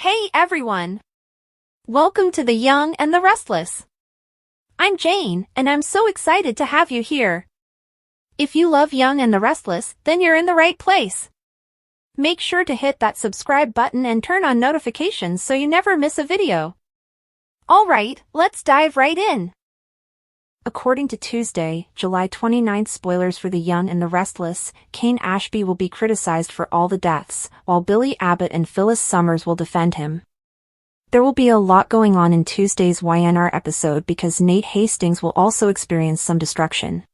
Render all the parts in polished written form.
Hey everyone! Welcome to The Young and the Restless. I'm Jane, and I'm so excited to have you here. If you love Young and the Restless, then you're in the right place. Make sure to hit that subscribe button and turn on notifications so you never miss a video. Alright, let's dive right in. According to Tuesday, July 29th spoilers for The Young and the Restless, Kane Ashby will be criticized for all the deaths, while Billy Abbott and Phyllis Summers will defend him. There will be a lot going on in Tuesday's YNR episode because Nate Hastings will also experience some destruction.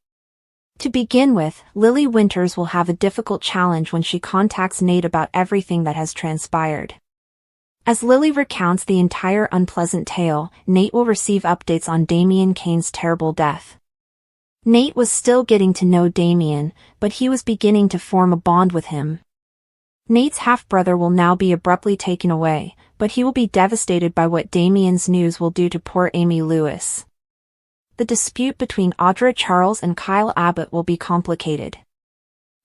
To begin with, Lily Winters will have a difficult challenge when she contacts Nate about everything that has transpired. As Lily recounts the entire unpleasant tale, Nate will receive updates on Damien Kane's terrible death. Nate was still getting to know Damien, but he was beginning to form a bond with him. Nate's half-brother will now be abruptly taken away, but he will be devastated by what Damien's news will do to poor Amy Lewis. The dispute between Audra Charles and Kyle Abbott will be complicated.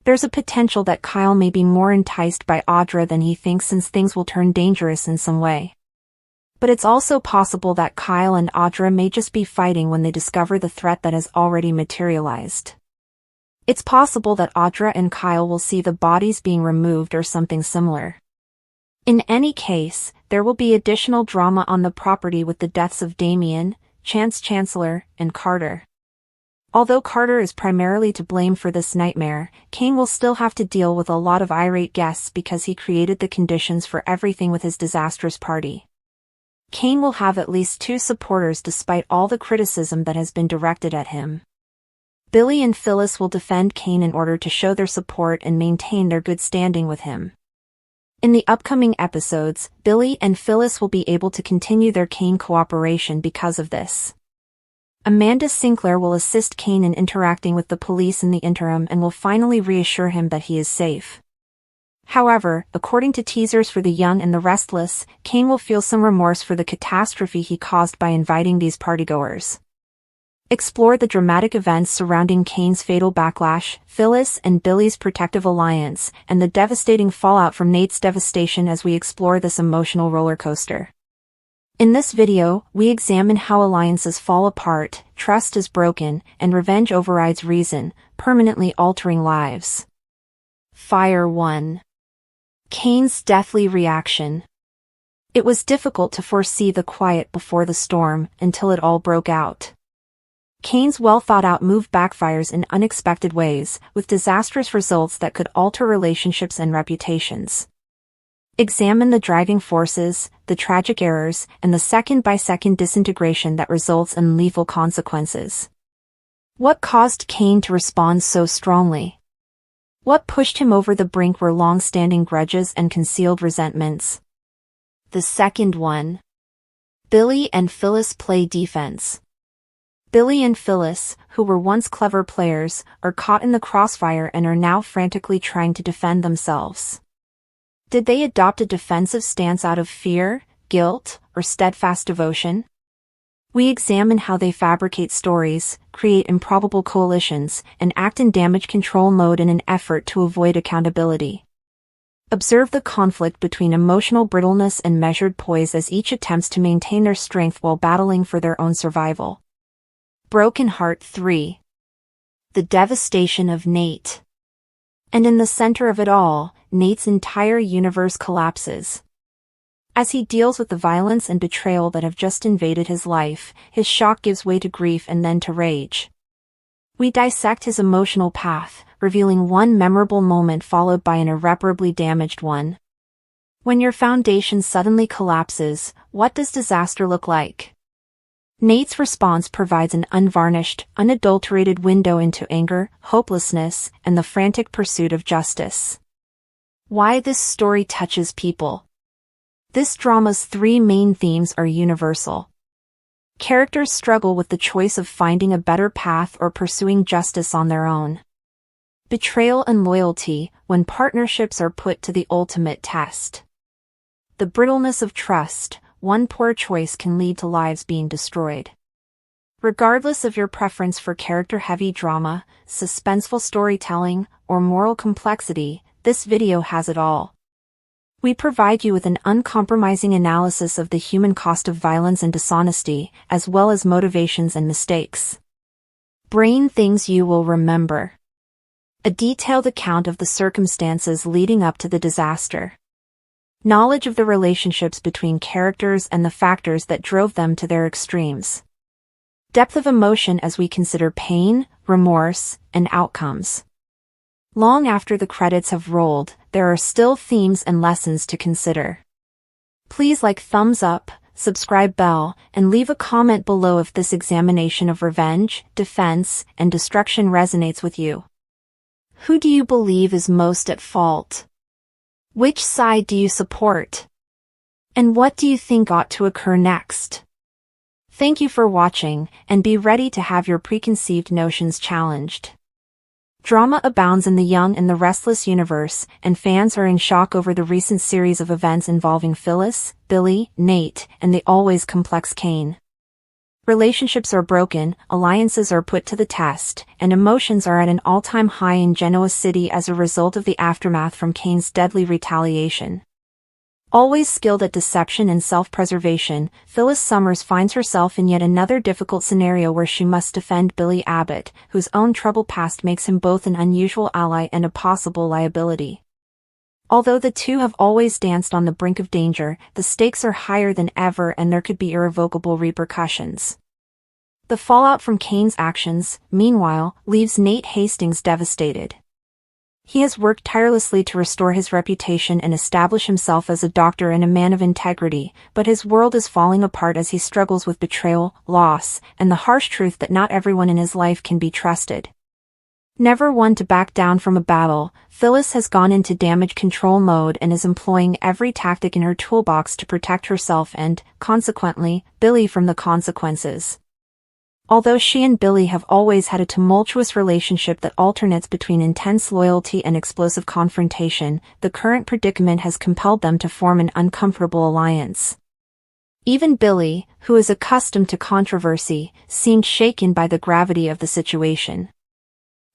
There's a potential that Kyle may be more enticed by Audra than he thinks since things will turn dangerous in some way. But it's also possible that Kyle and Audra may just be fighting when they discover the threat that has already materialized. It's possible that Audra and Kyle will see the bodies being removed or something similar. In any case, there will be additional drama on the property with the deaths of Damien, Chance Chancellor, and Carter. Although Carter is primarily to blame for this nightmare, Kane will still have to deal with a lot of irate guests because he created the conditions for everything with his disastrous party. Kane will have at least 2 supporters despite all the criticism that has been directed at him. Billy and Phyllis will defend Kane in order to show their support and maintain their good standing with him. In the upcoming episodes, Billy and Phyllis will be able to continue their Kane cooperation because of this. Amanda Sinclair will assist Kane in interacting with the police in the interim and will finally reassure him that he is safe. However, according to teasers for The Young and the Restless, Kane will feel some remorse for the catastrophe he caused by inviting these partygoers. Explore the dramatic events surrounding Kane's fatal backlash, Phyllis and Billy's protective alliance, and the devastating fallout from Nate's devastation as we explore this emotional roller coaster. In this video, we examine how alliances fall apart, trust is broken, and revenge overrides reason, permanently altering lives. Fire 1. Kane's deathly reaction. It was difficult to foresee the quiet before the storm until it all broke out. Kane's well-thought-out move backfires in unexpected ways, with disastrous results that could alter relationships and reputations. Examine the driving forces, the tragic errors, and the second-by-second disintegration that results in lethal consequences. What caused Kane to respond so strongly? What pushed him over the brink were long-standing grudges and concealed resentments? The second one. Billy and Phyllis play defense. Billy and Phyllis, who were once clever players, are caught in the crossfire and are now frantically trying to defend themselves. Did they adopt a defensive stance out of fear, guilt, or steadfast devotion? We examine how they fabricate stories, create improbable coalitions, and act in damage control mode in an effort to avoid accountability. Observe the conflict between emotional brittleness and measured poise as each attempts to maintain their strength while battling for their own survival. Broken Heart 3. The devastation of Nate. And in the center of it all, Nate's entire universe collapses. As he deals with the violence and betrayal that have just invaded his life, his shock gives way to grief and then to rage. We dissect his emotional path, revealing one memorable moment followed by an irreparably damaged one. When your foundation suddenly collapses, what does disaster look like? Nate's response provides an unvarnished, unadulterated window into anger, hopelessness, and the frantic pursuit of justice. Why this story touches people. This drama's 3 main themes are universal. Characters struggle with the choice of finding a better path or pursuing justice on their own. Betrayal and loyalty, when partnerships are put to the ultimate test. The brittleness of trust, one poor choice can lead to lives being destroyed. Regardless of your preference for character-heavy drama, suspenseful storytelling, or moral complexity, this video has it all. We provide you with an uncompromising analysis of the human cost of violence and dishonesty, as well as motivations and mistakes. Brain things you will remember. A detailed account of the circumstances leading up to the disaster. Knowledge of the relationships between characters and the factors that drove them to their extremes. Depth of emotion as we consider pain, remorse, and outcomes. Long after the credits have rolled, there are still themes and lessons to consider. Please like, thumbs up, subscribe bell, and leave a comment below if this examination of revenge, defense, and destruction resonates with you. Who do you believe is most at fault? Which side do you support? And what do you think ought to occur next? Thank you for watching, and be ready to have your preconceived notions challenged. Drama abounds in the Young and the Restless universe, and fans are in shock over the recent series of events involving Phyllis, Billy, Nate, and the always complex Kane. Relationships are broken, alliances are put to the test, and emotions are at an all-time high in Genoa City as a result of the aftermath from Kane's deadly retaliation. Always skilled at deception and self-preservation, Phyllis Summers finds herself in yet another difficult scenario where she must defend Billy Abbott, whose own troubled past makes him both an unusual ally and a possible liability. Although the two have always danced on the brink of danger, the stakes are higher than ever and there could be irrevocable repercussions. The fallout from Kane's actions, meanwhile, leaves Nate Hastings devastated. He has worked tirelessly to restore his reputation and establish himself as a doctor and a man of integrity, but his world is falling apart as he struggles with betrayal, loss, and the harsh truth that not everyone in his life can be trusted. Never one to back down from a battle, Phyllis has gone into damage control mode and is employing every tactic in her toolbox to protect herself and, consequently, Billy from the consequences. Although she and Billy have always had a tumultuous relationship that alternates between intense loyalty and explosive confrontation, the current predicament has compelled them to form an uncomfortable alliance. Even Billy, who is accustomed to controversy, seemed shaken by the gravity of the situation.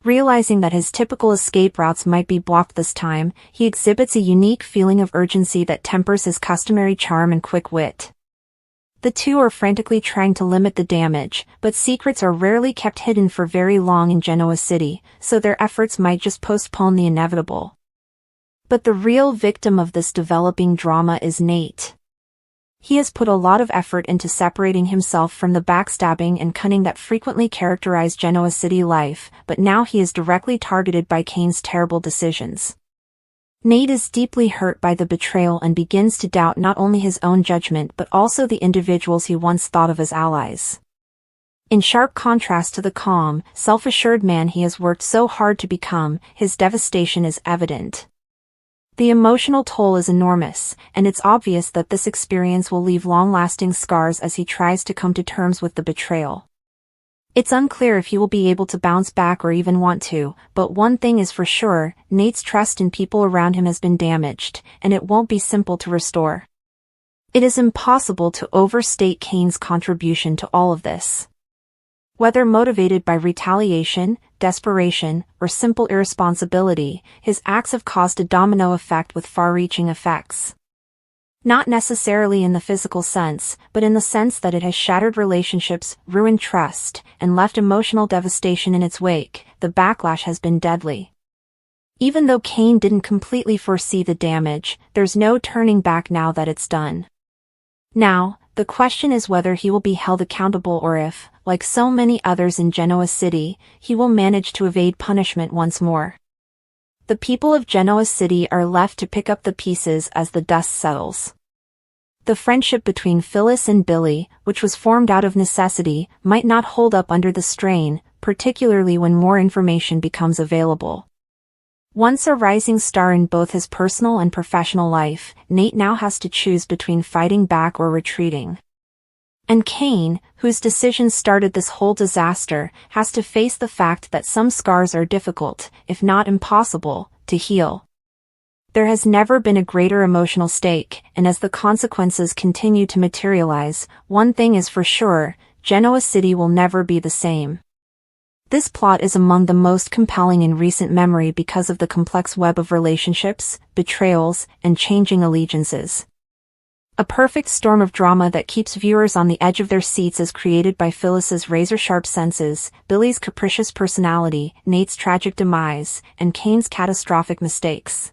Realizing that his typical escape routes might be blocked this time, he exhibits a unique feeling of urgency that tempers his customary charm and quick wit. The two are frantically trying to limit the damage, but secrets are rarely kept hidden for very long in Genoa City, so their efforts might just postpone the inevitable. But the real victim of this developing drama is Nate. He has put a lot of effort into separating himself from the backstabbing and cunning that frequently characterize Genoa City life, but now he is directly targeted by Kane's terrible decisions. Nate is deeply hurt by the betrayal and begins to doubt not only his own judgment but also the individuals he once thought of as allies. In sharp contrast to the calm, self-assured man he has worked so hard to become, his devastation is evident. The emotional toll is enormous, and it's obvious that this experience will leave long-lasting scars as he tries to come to terms with the betrayal. It's unclear if he will be able to bounce back or even want to, but one thing is for sure, Nate's trust in people around him has been damaged, and it won't be simple to restore. It is impossible to overstate Kane's contribution to all of this. Whether motivated by retaliation, desperation, or simple irresponsibility, his acts have caused a domino effect with far-reaching effects. Not necessarily in the physical sense, but in the sense that it has shattered relationships, ruined trust, and left emotional devastation in its wake. The backlash has been deadly. Even though Kane didn't completely foresee the damage, there's no turning back now that it's done. Now, the question is whether he will be held accountable or if, like so many others in Genoa City, he will manage to evade punishment once more. The people of Genoa City are left to pick up the pieces as the dust settles. The friendship between Phyllis and Billy, which was formed out of necessity, might not hold up under the strain, particularly when more information becomes available. Once a rising star in both his personal and professional life, Nate now has to choose between fighting back or retreating. And Kane, whose decisions started this whole disaster, has to face the fact that some scars are difficult, if not impossible, to heal. There has never been a greater emotional stake, and as the consequences continue to materialize, one thing is for sure, Genoa City will never be the same. This plot is among the most compelling in recent memory because of the complex web of relationships, betrayals, and changing allegiances. A perfect storm of drama that keeps viewers on the edge of their seats is created by Phyllis's razor-sharp senses, Billy's capricious personality, Nate's tragic demise, and Kane's catastrophic mistakes.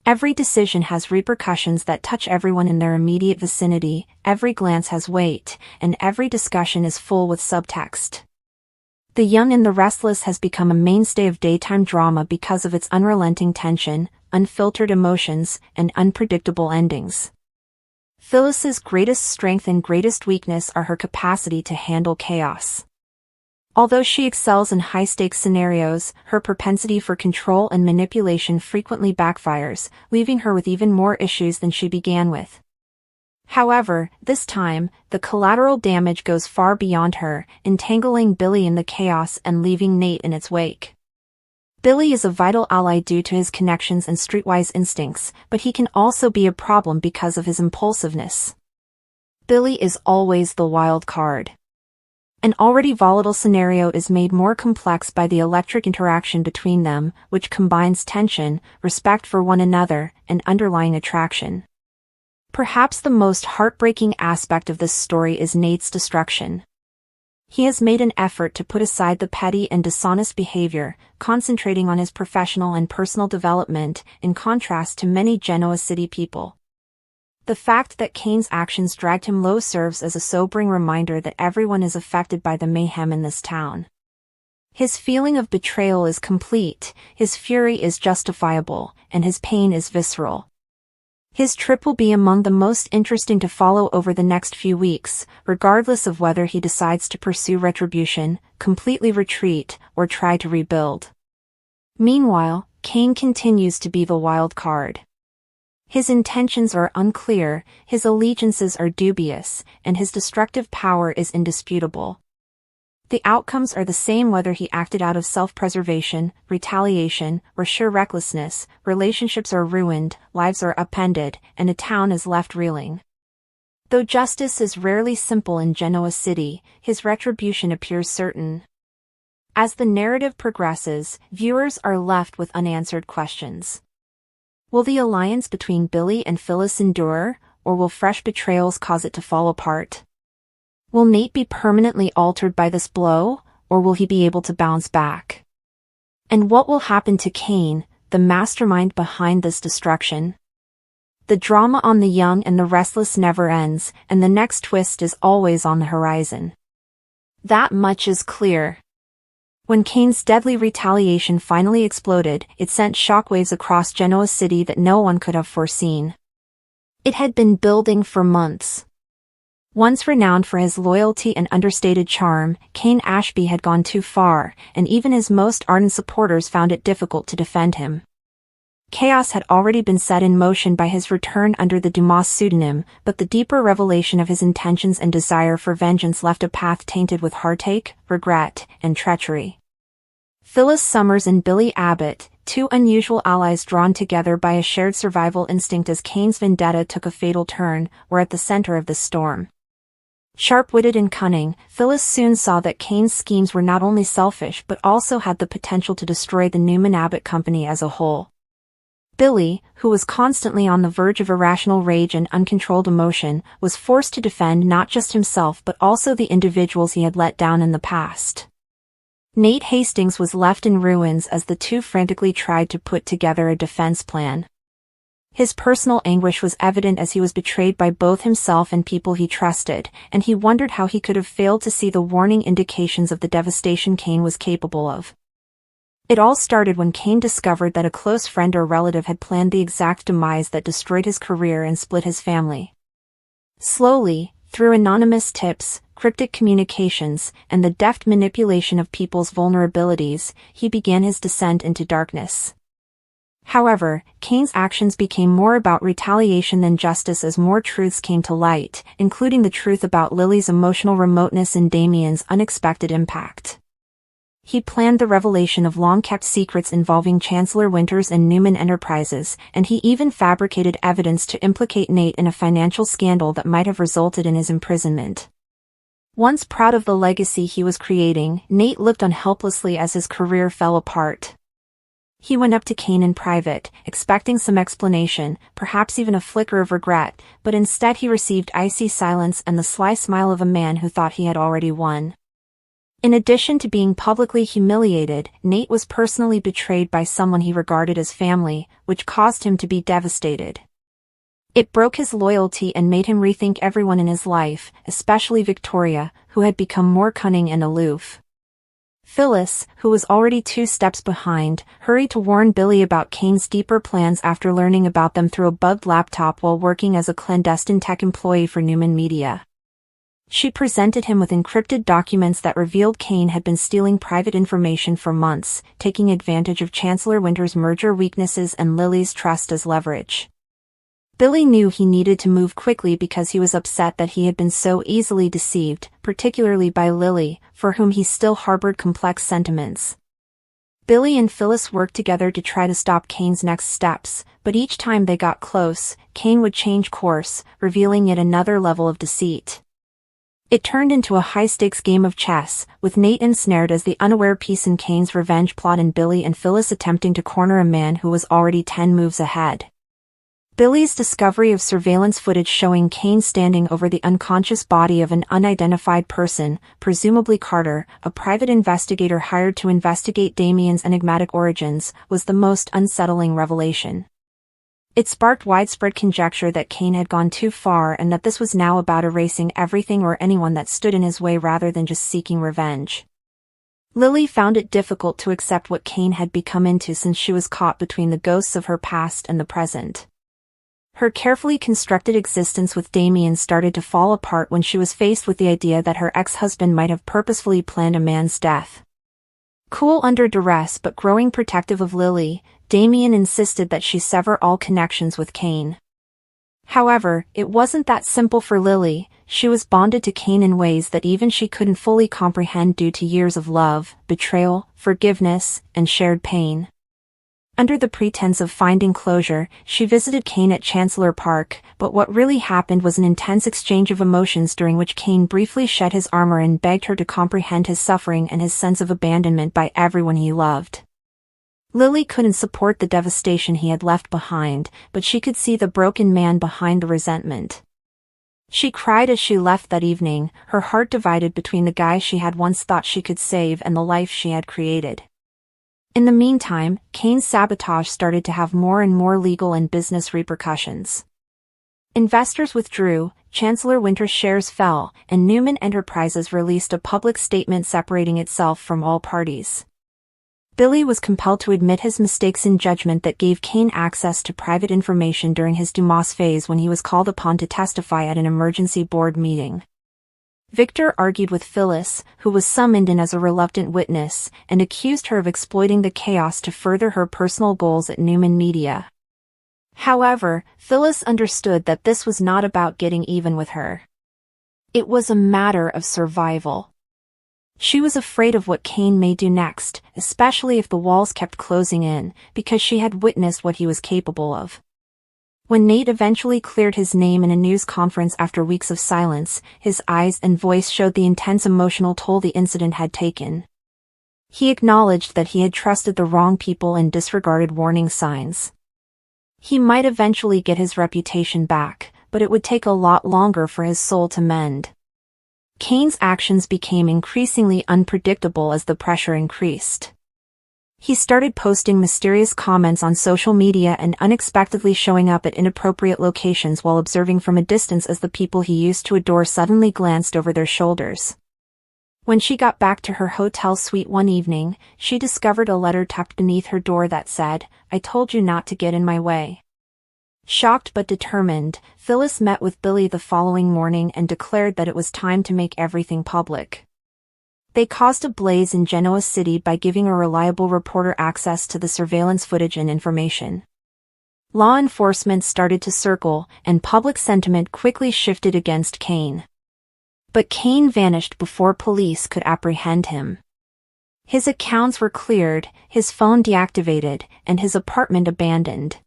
Every decision has repercussions that touch everyone in their immediate vicinity, every glance has weight, and every discussion is full with subtext. The Young and the Restless has become a mainstay of daytime drama because of its unrelenting tension, unfiltered emotions, and unpredictable endings. Phyllis's greatest strength and greatest weakness are her capacity to handle chaos. Although she excels in high-stakes scenarios, her propensity for control and manipulation frequently backfires, leaving her with even more issues than she began with. However, this time, the collateral damage goes far beyond her, entangling Billy in the chaos and leaving Nate in its wake. Billy is a vital ally due to his connections and streetwise instincts, but he can also be a problem because of his impulsiveness. Billy is always the wild card. An already volatile scenario is made more complex by the electric interaction between them, which combines tension, respect for one another, and underlying attraction. Perhaps the most heartbreaking aspect of this story is Nate's destruction. He has made an effort to put aside the petty and dishonest behavior, concentrating on his professional and personal development, in contrast to many Genoa City people. The fact that Kane's actions dragged him low serves as a sobering reminder that everyone is affected by the mayhem in this town. His feeling of betrayal is complete, his fury is justifiable, and his pain is visceral. His trip will be among the most interesting to follow over the next few weeks, regardless of whether he decides to pursue retribution, completely retreat, or try to rebuild. Meanwhile, Kane continues to be the wild card. His intentions are unclear, his allegiances are dubious, and his destructive power is indisputable. The outcomes are the same whether he acted out of self-preservation, retaliation, or sheer recklessness. Relationships are ruined, lives are upended, and a town is left reeling. Though justice is rarely simple in Genoa City, his retribution appears certain. As the narrative progresses, viewers are left with unanswered questions. Will the alliance between Billy and Phyllis endure, or will fresh betrayals cause it to fall apart? Will Nate be permanently altered by this blow, or will he be able to bounce back? And what will happen to Kane, the mastermind behind this destruction? The drama on the Young and the Restless never ends, and the next twist is always on the horizon. That much is clear. When Kane's deadly retaliation finally exploded, it sent shockwaves across Genoa City that no one could have foreseen. It had been building for months. Once renowned for his loyalty and understated charm, Kane Ashby had gone too far, and even his most ardent supporters found it difficult to defend him. Chaos had already been set in motion by his return under the Dumas pseudonym, but the deeper revelation of his intentions and desire for vengeance left a path tainted with heartache, regret, and treachery. Phyllis Summers and Billy Abbott, two unusual allies drawn together by a shared survival instinct as Kane's vendetta took a fatal turn, were at the center of this storm. Sharp-witted and cunning, Phyllis soon saw that Kane's schemes were not only selfish but also had the potential to destroy the Newman Abbott Company as a whole. Billy, who was constantly on the verge of irrational rage and uncontrolled emotion, was forced to defend not just himself but also the individuals he had let down in the past. Nate Hastings was left in ruins as the two frantically tried to put together a defense plan. His personal anguish was evident as he was betrayed by both himself and people he trusted, and he wondered how he could have failed to see the warning indications of the devastation Kane was capable of. It all started when Kane discovered that a close friend or relative had planned the exact demise that destroyed his career and split his family. Slowly, through anonymous tips, cryptic communications, and the deft manipulation of people's vulnerabilities, he began his descent into darkness. However, Kane's actions became more about retaliation than justice as more truths came to light, including the truth about Lily's emotional remoteness and Damien's unexpected impact. He planned the revelation of long-kept secrets involving Chancellor Winters and Newman Enterprises, and he even fabricated evidence to implicate Nate in a financial scandal that might have resulted in his imprisonment. Once proud of the legacy he was creating, Nate looked on helplessly as his career fell apart. He went up to Cain in private, expecting some explanation, perhaps even a flicker of regret, but instead he received icy silence and the sly smile of a man who thought he had already won. In addition to being publicly humiliated, Nate was personally betrayed by someone he regarded as family, which caused him to be devastated. It broke his loyalty and made him rethink everyone in his life, especially Victoria, who had become more cunning and aloof. Phyllis, who was already 2 steps behind, hurried to warn Billy about Cain's deeper plans after learning about them through a bugged laptop while working as a clandestine tech employee for Newman Media. She presented him with encrypted documents that revealed Cain had been stealing private information for months, taking advantage of Chancellor Winter's merger weaknesses and Lily's trust as leverage. Billy knew he needed to move quickly because he was upset that he had been so easily deceived, particularly by Lily, for whom he still harbored complex sentiments. Billy and Phyllis worked together to try to stop Cain's next steps, but each time they got close, Cain would change course, revealing yet another level of deceit. It turned into a high-stakes game of chess, with Nate ensnared as the unaware piece in Cain's revenge plot and Billy and Phyllis attempting to corner a man who was already 10 moves ahead. Billy's discovery of surveillance footage showing Cain standing over the unconscious body of an unidentified person, presumably Carter, a private investigator hired to investigate Damien's enigmatic origins, was the most unsettling revelation. It sparked widespread conjecture that Cain had gone too far and that this was now about erasing everything or anyone that stood in his way rather than just seeking revenge. Lily found it difficult to accept what Cain had become into since she was caught between the ghosts of her past and the present. Her carefully constructed existence with Damien started to fall apart when she was faced with the idea that her ex-husband might have purposefully planned a man's death. Cool under duress but growing protective of Lily, Damien insisted that she sever all connections with Cain. However, it wasn't that simple for Lily. She was bonded to Cain in ways that even she couldn't fully comprehend due to years of love, betrayal, forgiveness, and shared pain. Under the pretense of finding closure, she visited Cain at Chancellor Park, but what really happened was an intense exchange of emotions during which Cain briefly shed his armor and begged her to comprehend his suffering and his sense of abandonment by everyone he loved. Lily couldn't support the devastation he had left behind, but she could see the broken man behind the resentment. She cried as she left that evening, her heart divided between the guy she had once thought she could save and the life she had created. In the meantime, Cain's sabotage started to have more and more legal and business repercussions. Investors withdrew, Chancellor Winter's shares fell, and Newman Enterprises released a public statement separating itself from all parties. Billy was compelled to admit his mistakes in judgment that gave Cain access to private information during his Dumas phase when he was called upon to testify at an emergency board meeting. Victor argued with Phyllis, who was summoned in as a reluctant witness, and accused her of exploiting the chaos to further her personal goals at Newman Media. However, Phyllis understood that this was not about getting even with her. It was a matter of survival. She was afraid of what Cain may do next, especially if the walls kept closing in, because she had witnessed what he was capable of. When Nate eventually cleared his name in a news conference after weeks of silence, his eyes and voice showed the intense emotional toll the incident had taken. He acknowledged that he had trusted the wrong people and disregarded warning signs. He might eventually get his reputation back, but it would take a lot longer for his soul to mend. Cain's actions became increasingly unpredictable as the pressure increased. He started posting mysterious comments on social media and unexpectedly showing up at inappropriate locations while observing from a distance as the people he used to adore suddenly glanced over their shoulders. When she got back to her hotel suite one evening, she discovered a letter tucked beneath her door that said, "I told you not to get in my way." Shocked but determined, Phyllis met with Billy the following morning and declared that it was time to make everything public. They caused a blaze in Genoa City by giving a reliable reporter access to the surveillance footage and information. Law enforcement started to circle, and public sentiment quickly shifted against Cain. But Cain vanished before police could apprehend him. His accounts were cleared, his phone deactivated, and his apartment abandoned.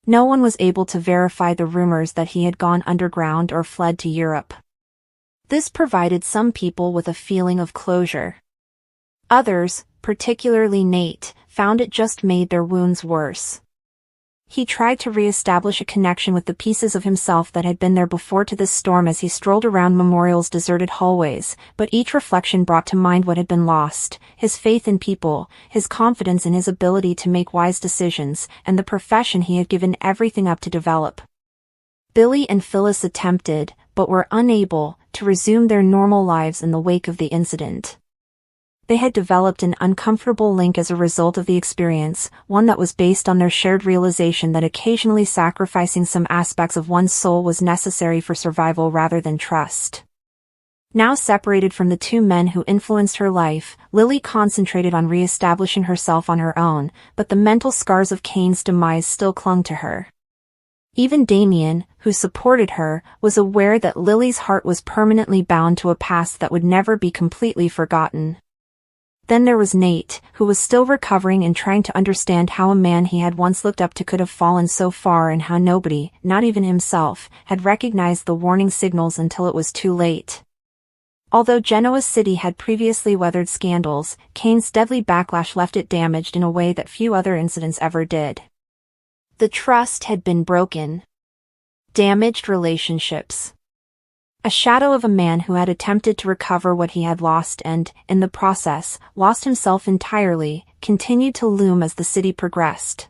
No one was able to verify the rumors that he had gone underground or fled to Europe. This provided some people with a feeling of closure. Others, particularly Nate, found it just made their wounds worse. He tried to re-establish a connection with the pieces of himself that had been there before to this storm as he strolled around Memorial's deserted hallways, but each reflection brought to mind what had been lost: his faith in people, his confidence in his ability to make wise decisions, and the profession he had given everything up to develop. Billy and Phyllis attempted, but were unable, to resume their normal lives in the wake of the incident. They had developed an uncomfortable link as a result of the experience, one that was based on their shared realization that occasionally sacrificing some aspects of one's soul was necessary for survival rather than trust. Now separated from the two men who influenced her life, Lily concentrated on re-establishing herself on her own, but the mental scars of Kane's demise still clung to her. Even Damien, who supported her, was aware that Lily's heart was permanently bound to a past that would never be completely forgotten. Then there was Nate, who was still recovering and trying to understand how a man he had once looked up to could have fallen so far and how nobody, not even himself, had recognized the warning signals until it was too late. Although Genoa City had previously weathered scandals, Kane's deadly backlash left it damaged in a way that few other incidents ever did. The trust had been broken. Damaged relationships. A shadow of a man who had attempted to recover what he had lost and, in the process, lost himself entirely, continued to loom as the city progressed.